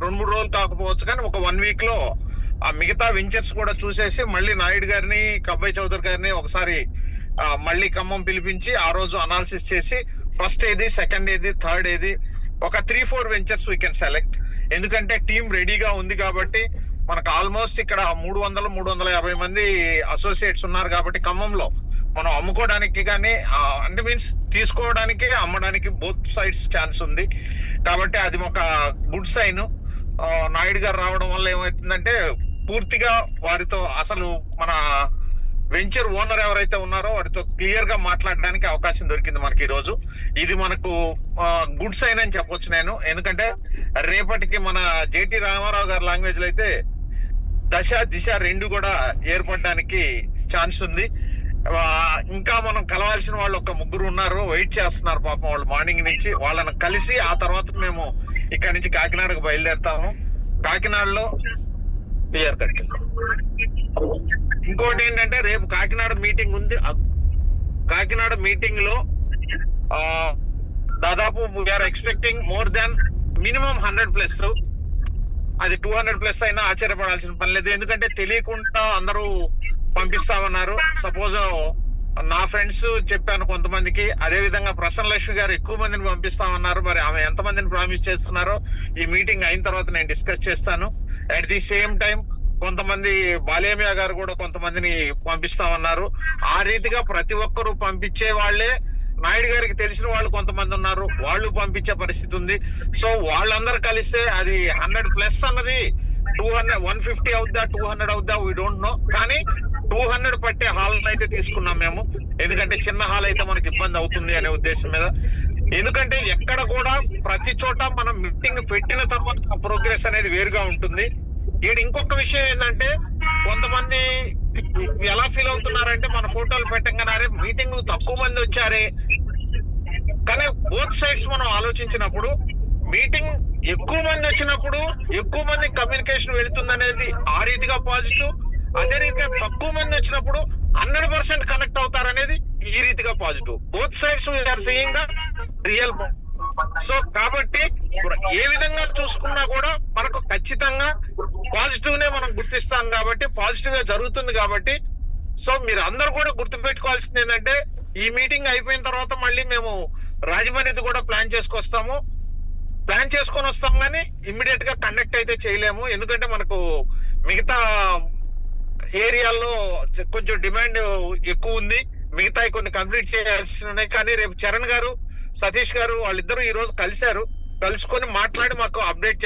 2-3 రోజులు కాకపోవచ్చు, కానీ ఒక 1 వీక్ లో ఆ మిగతా వెంచర్స్ కూడా చూసేసి మళ్ళీ నాయుడు గారిని, కబ్బాయి చౌదరి గారిని ఒకసారి మళ్ళీ ఖమ్మం పిలిపించి ఆ రోజు అనాలిసిస్ చేసి ఫస్ట్ ఏది, సెకండ్ ఏది, థర్డ్ ఏది, ఒక 3-4 వెంచర్స్ వీ కెన్ సెలెక్ట్. ఎందుకంటే టీం రెడీగా ఉంది కాబట్టి మనకు ఆల్మోస్ట్ ఇక్కడ 300-350 మంది అసోసియేట్స్ ఉన్నారు కాబట్టి ఖమ్మంలో మనం అమ్ముకోవడానికి కానీ అంటే మీన్స్ తీసుకోవడానికి, అమ్మడానికి బోత్ సైడ్స్ ఛాన్స్ ఉంది కాబట్టి అది ఒక గుడ్ సైన్. నాయుడు గారు రావడం వల్ల ఏమవుతుందంటే పూర్తిగా వారితో అసలు మన వెంచర్ ఓనర్ ఎవరైతే ఉన్నారో వారితో క్లియర్ గా మాట్లాడడానికి అవకాశం దొరికింది మనకి ఈ రోజు. ఇది మనకు గుడ్ సైన్ అని చెప్పొచ్చు నేను. ఎందుకంటే రేపటికి మన జేటీ రామారావు గారి లాంగ్వేజ్ లో అయితే దశ దిశ 2 కూడా ఏర్పడడానికి ఛాన్స్ ఉంది. ఇంకా మనం కలవాల్సిన వాళ్ళు ఒక 3 ఉన్నారు, వెయిట్ చేస్తున్నారు పాపం. వాళ్ళు మార్నింగ్ నుంచి వాళ్ళని కలిసి ఆ తర్వాత మేము ఇక్కడ నుంచి కాకినాడకు బయలుదేరుతాము. కాకినాడలో ఇంకోటి ఏంటంటే రేపు కాకినాడ మీటింగ్ ఉంది. కాకినాడ మీటింగ్ లో దాదాపు we are expecting more than minimum 100+. అది 200+ అయినా ఆశ్చర్యపడాల్సిన పని లేదు. ఎందుకంటే తెలియకుండా అందరూ పంపిస్తామన్నారు. సపోజ్ నా ఫ్రెండ్స్ చెప్పాను కొంతమందికి, అదే విధంగా ప్రసన్న లక్ష్మి గారు ఎక్కువ మందిని పంపిస్తామన్నారు. మరి ఆమె ఎంత మందిని ప్రామిస్ చేస్తున్నారో ఈ మీటింగ్ అయిన తర్వాత నేను డిస్కస్ చేస్తాను. అట్ ది సేమ్ టైం కొంతమంది బాలేమియా గారు కూడా కొంతమందిని పంపిస్తామన్నారు. ఆ రీతిగా ప్రతి ఒక్కరూ పంపించే వాళ్ళే. నాయుడు గారికి తెలిసిన వాళ్ళు కొంతమంది ఉన్నారు, వాళ్ళు పంపించే పరిస్థితి ఉంది. సో వాళ్ళందరూ కలిస్తే అది 100+ అన్నది 200, 150 అవుద్దా, 200 అవుద్దా, వీ డోంట్ నో. కానీ 200 పట్టే హాల్ అయితే తీసుకున్నాం మేము. ఎందుకంటే చిన్న హాల్ అయితే మనకి ఇబ్బంది అవుతుంది అనే ఉద్దేశం మీద. ఎందుకంటే ఎక్కడ కూడా ప్రతి చోట మనం మీటింగ్ పెట్టిన తర్వాత ప్రోగ్రెస్ అనేది వేరుగా ఉంటుంది. ఇంకొక విషయం ఏంటంటే కొంతమంది ఎలా ఫీల్ అవుతున్నారంటే మన ఫోటోలు పెట్టంగానే మీటింగ్ తక్కువ మంది వచ్చారే. కానీ బోత్ సైడ్స్ మనం ఆలోచించినప్పుడు మీటింగ్ ఎక్కువ మంది వచ్చినప్పుడు ఎక్కువ మంది కమ్యూనికేషన్ వెళుతుంది అనేది ఆ రీతిగా పాజిటివ్. అదే రీతిగా తక్కువ మంది వచ్చినప్పుడు 100% కనెక్ట్ అవుతారనేది ఈ రీతిగా positive. Both sides we are seeing the real. So కాబట్టి ఏ విధంగా చూసుకున్నా కూడా మనకు ఖచ్చితంగా పాజిటివ్ నే మనం గుర్తిస్తాం కాబట్టి పాజిటివ్ గా జరుగుతుంది కాబట్టి. సో మీరు అందరూ కూడా గుర్తుపెట్టుకోవాల్సింది ఏంటంటే ఈ మీటింగ్ అయిపోయిన తర్వాత మళ్ళీ మేము రాజమండ్రి కూడా ప్లాన్ చేసుకొని వస్తాం కానీ ఇమ్మీడియట్ గా కండక్ట్ అయితే చేయలేము. ఎందుకంటే మనకు మిగతా ఏరియాల్లో కొంచెం డిమాండ్ ఎక్కువ ఉంది. మిగతా కొన్ని కంప్లీట్ చేయాల్సి ఉన్నాయి. కానీ రేపు చరణ్ గారు, సతీష్ గారు వాళ్ళిద్దరూ ఈ రోజు కలుసుకొని మాట్లాడి మాకు అప్డేట్